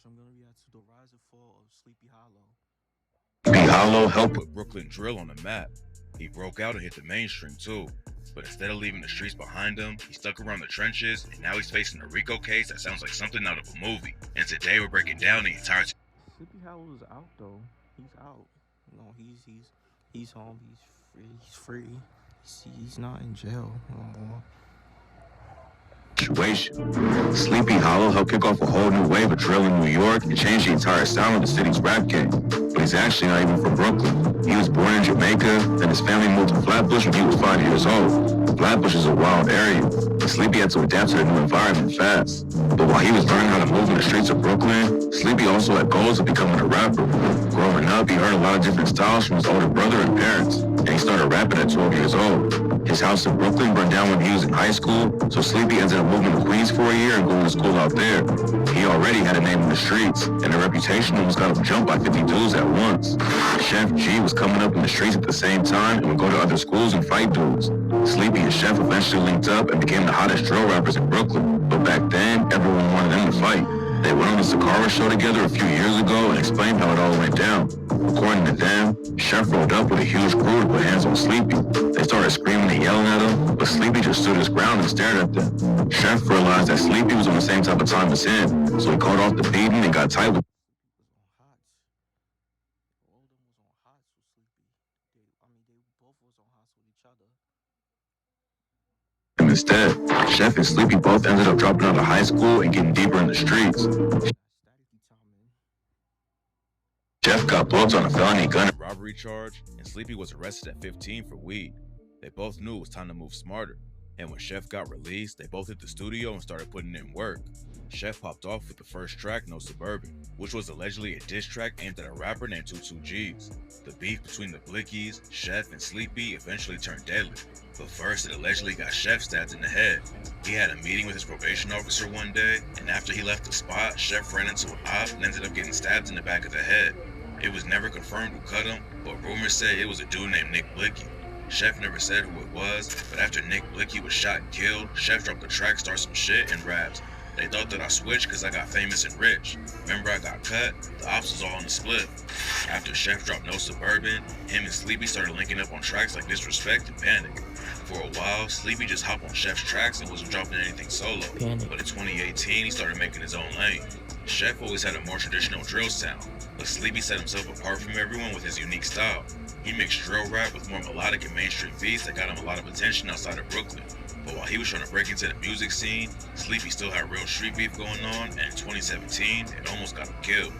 I'm gonna react to the rise and fall of Sleepy Hollow. Hallow helped put Brooklyn drill on the map. He broke out and hit the mainstream too. But instead of leaving the streets behind him, he stuck around the trenches, and now he's facing a RICO case that sounds like something out of a movie. And today we're breaking down the entire Sleepy Hollow is out though. He's out. No, he's home. He's free. He's free. He's not in jail no more. situation. Sleepy Hollow helped kick off a whole new wave of drill in New York and change the entire sound of the city's rap game. But he's actually not even from Brooklyn. He was born in Jamaica, then his family moved to Flatbush when he was 5 years old. Flatbush is a wild area, and Sleepy had to adapt to the new environment fast. But while he was learning how to move in the streets of Brooklyn, Sleepy also had goals of becoming a rapper. Growing up, he heard a lot of different styles from his older brother and parents, and he started rapping at 12 years old. His house in Brooklyn burned down when he was in high school, so Sleepy ended up moving to Queens for a year and going to school out there. He already had a name in the streets, and a reputation almost got him jumped by 50 dudes at once. Chef G was coming up in the streets at the same time and would go to other schools and fight dudes. Sleepy and Chef eventually linked up and became the hottest drill rappers in Brooklyn, but back then, everyone wanted them to fight. They went on the Sakara show together a few years ago and explained how it all went down. According to them, Chef rolled up with a huge crew to put hands on Sleepy. They started screaming and yelling at him, but Sleepy just stood his ground and stared at them. Chef realized that Sleepy was on the same type of time as him, so he called off the beating and got tight with Sleepy was on hots. All of them was on hots with Sleepy. They both was on hots with each other. him instead. Chef and Sleepy both ended up dropping out of high school and getting deeper in the streets. Staticky timing. Chef got booked on a felony gun and robbery charge, and Sleepy was arrested at 15 for weed. They both knew it was time to move smarter, and when Chef got released, they both hit the studio and started putting in work. Chef popped off with the first track, No Suburban, which was allegedly a diss track aimed at a rapper named 22Gs. The beef between the Blickies, Chef, and Sleepy eventually turned deadly, but first it allegedly got Chef stabbed in the head. He had a meeting with his probation officer one day, and after he left the spot, Chef ran into an op and ended up getting stabbed in the back of the head. It was never confirmed who cut him, but rumors say it was a dude named Nick Blicky. Chef never said who it was, but after Nick Blicky was shot and killed, Chef dropped the track, Start Some Shit, and raps. They thought that I switched cause I got famous and rich. Remember I got cut? The ops was all on the split. After Chef dropped No Suburban, him and Sleepy started linking up on tracks like Disrespect and Panic. For a while, Sleepy just hopped on Chef's tracks and wasn't dropping anything solo. Panic. But in 2018, he started making his own lane. Chef always had a more traditional drill sound, but Sleepy set himself apart from everyone with his unique style. He mixed drill rap with more melodic and mainstream beats that got him a lot of attention outside of Brooklyn. But while he was trying to break into the music scene, Sleepy still had real street beef going on, and in 2017, it almost got him killed.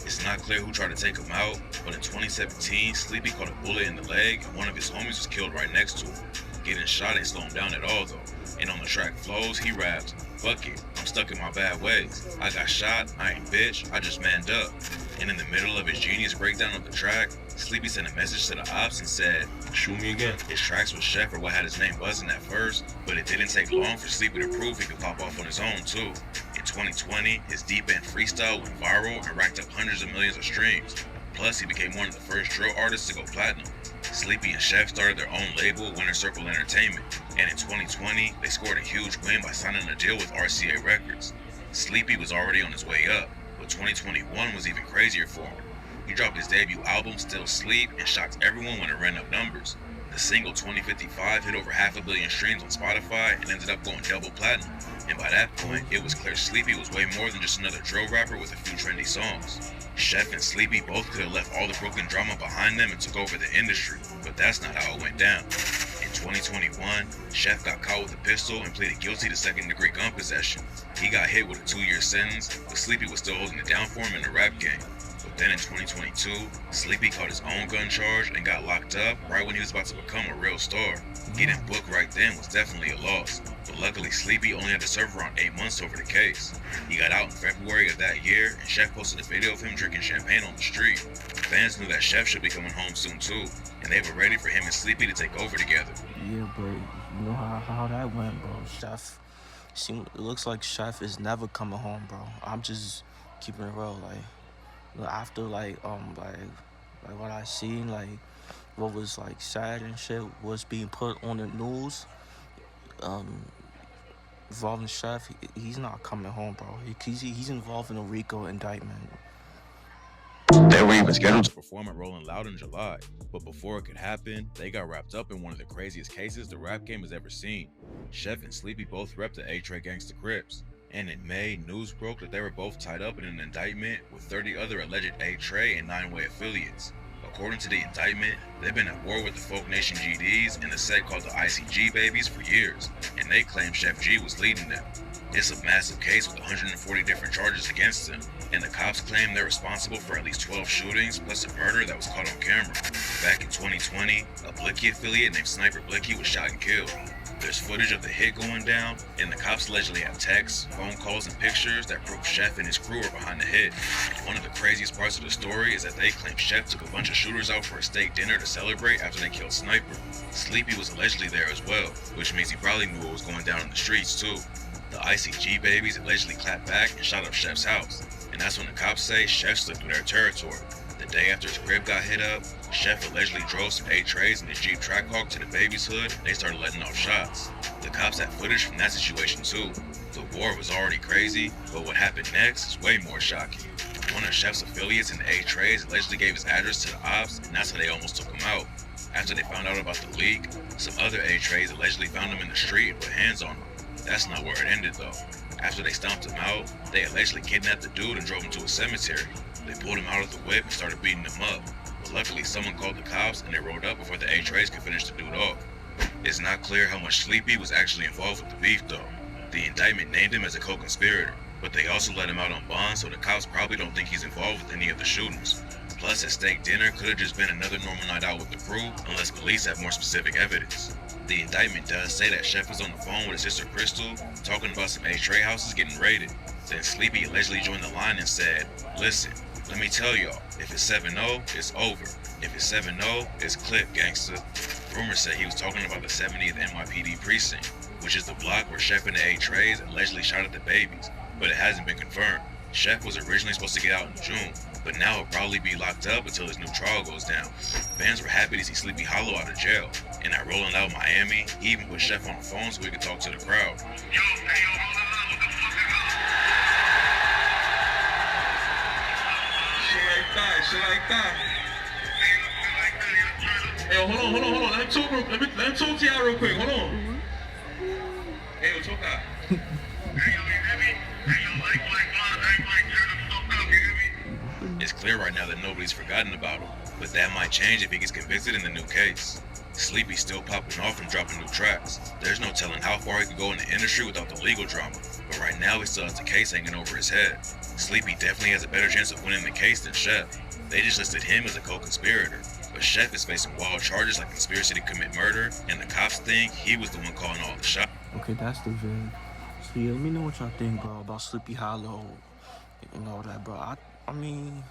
It's not clear who tried to take him out, but in 2017, Sleepy caught a bullet in the leg, and one of his homies was killed right next to him. Getting shot ain't slow him down at all though, and on the track Flows, he raps, "Fuck it, I'm stuck in my bad ways. I got shot, I ain't bitch, I just manned up." And in the middle of his genius breakdown of the track, Sleepy sent a message to the ops and said, "Shoot me again." His tracks with Chef are what had his name buzzing at first, but it didn't take long for Sleepy to prove he could pop off on his own too. In 2020, his deep end freestyle went viral and racked up hundreds of millions of streams. Plus, he became one of the first drill artists to go platinum. Sleepy and Chef started their own label, Winter Circle Entertainment, and in 2020, they scored a huge win by signing a deal with RCA Records. Sleepy was already on his way up, but 2021 was even crazier for him. He dropped his debut album, Still Sleep, and shocked everyone when it ran up numbers. The single 2055 hit over 500 million streams on Spotify and ended up going double platinum. And by that point, it was clear Sleepy was way more than just another drill rapper with a few trendy songs. Chef and Sleepy both could have left all the Brooklyn drama behind them and took over the industry, but that's not how it went down. In 2021, Chef got caught with a pistol and pleaded guilty to second-degree gun possession. He got hit with a 2-year sentence, but Sleepy was still holding it down for him in the rap game. But then in 2022, Sleepy caught his own gun charge and got locked up right when he was about to become a real star. Getting booked right then was definitely a loss, but luckily Sleepy only had to serve around 8 months over the case. He got out in February of that year, and Chef posted a video of him drinking champagne on the street. Fans knew that Chef should be coming home soon too, and they were ready for him and Sleepy to take over together. Yeah, but you know how that went, bro. It looks like Chef is never coming home, bro. I'm just keeping it real, after like what I seen, what was like sad and shit was being put on the news. Um, involving Chef, he's not coming home, bro. He's involved in a RICO indictment. They were even scheduled to perform at Rolling Loud in July, but before it could happen, they got wrapped up in one of the craziest cases the rap game has ever seen. Chef and Sleepy both repped the A-Tray Gangsta Crips, and in May, news broke that they were both tied up in an indictment with 30 other alleged A-Tray and 9-way affiliates. According to the indictment, they've been at war with the Folk Nation GDs and a set called the ICG Babies for years, and they claim Chef G was leading them. It's a massive case with 140 different charges against them, and the cops claim they're responsible for at least 12 shootings plus a murder that was caught on camera. Back in 2020, a Blicky affiliate named Sniper Blicky was shot and killed. There's footage of the hit going down, and the cops allegedly have texts, phone calls, and pictures that prove Chef and his crew are behind the hit. One of the craziest parts of the story is that they claim Chef took a bunch of shooters out for a steak dinner to celebrate after they killed Sniper. Sleepy was allegedly there as well, which means he probably knew what was going down in the streets too. The ICG Babies allegedly clapped back and shot up Chef's house, and that's when the cops say Chef slipped through their territory. The day after his crib got hit up, Chef allegedly drove some A-Trays in his Jeep Trackhawk to the Babies' hood, and they started letting off shots. The cops had footage from that situation too. The war was already crazy, but what happened next is way more shocking. One of Chef's affiliates in the A-Trays allegedly gave his address to the ops, and that's how they almost took him out. After they found out about the leak, some other A-Trays allegedly found him in the street and put hands on him. That's not where it ended though. After they stomped him out, they allegedly kidnapped the dude and drove him to a cemetery. They pulled him out of the whip and started beating him up. But luckily someone called the cops and they rolled up before the A-Trays could finish the dude off. It's not clear how much Sleepy was actually involved with the beef though. The indictment named him as a co-conspirator, but they also let him out on bond, so the cops probably don't think he's involved with any of the shootings. Plus, his steak dinner could have just been another normal night out with the crew, unless police have more specific evidence. The indictment does say that Chef was on the phone with his sister Crystal, talking about some A-Tray houses getting raided. Then Sleepy allegedly joined the line and said, "Listen, let me tell y'all, if it's 7-0, it's over. If it's 7-0, it's clip, gangsta." Rumors say he was talking about the 70th NYPD precinct, which is the block where Chef and the A-Trays allegedly shot at the Babies, but it hasn't been confirmed. Chef was originally supposed to get out in June, but now he'll probably be locked up until his new trial goes down. Fans were happy to see Sleepy Hallow out of jail, and at Rolling Out Miami, he even put Chef on the phone so he could talk to the crowd. Shit like that. Hey, hold on. Let me talk to y'all real quick. Hold on. Hey, talk out. It's clear right now that nobody's forgotten about him, but that might change if he gets convicted in the new case. Sleepy's still popping off and dropping new tracks. There's no telling how far he could go in the industry without the legal drama, but right now he still has the case hanging over his head. Sleepy definitely has a better chance of winning the case than Chef. They just listed him as a co-conspirator, but Chef is facing wild charges like conspiracy to commit murder, and the cops think he was the one calling all the shots. Okay, that's the vid. So yeah, let me know what y'all think, bro, about Sleepy Hallow and all that, bro. I mean,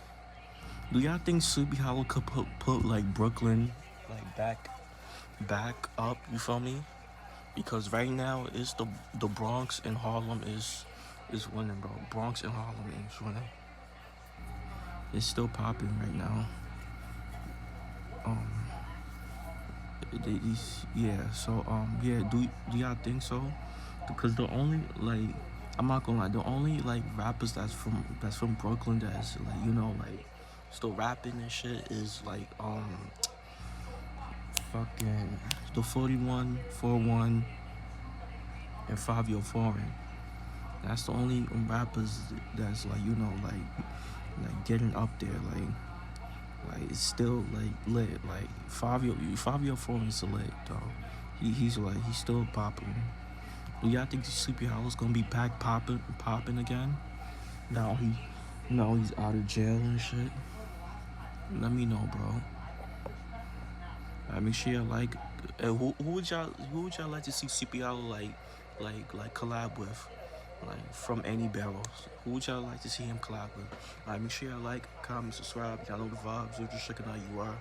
do y'all think Sleepy Hallow could put like Brooklyn like back up? You feel me? Because right now it's the Bronx and Harlem is winning, bro. Bronx and Harlem is winning. It's still popping right now. Yeah. Do y'all think so? Because the only like, I'm not gonna lie, the only like rappers that's from Brooklyn that's like, you know, like still rapping and shit is like fucking the 41, 41, and Fabio Foreign. That's the only rappers that's like, you know, like getting up there, like it's still like lit. Like Fabio Foreign is lit though. He's still popping. Do y'all think Sleepy Hollow's gonna be back popping again? Now he's out of jail and shit. Let me know, bro. Make sure you like. Who would y'all like to see Sleepy Hollow like collab with? Like from any barrels. Who would y'all like to see him collab with? Make sure y'all like, comment, subscribe. Y'all know the vibes. We're just checking out you are.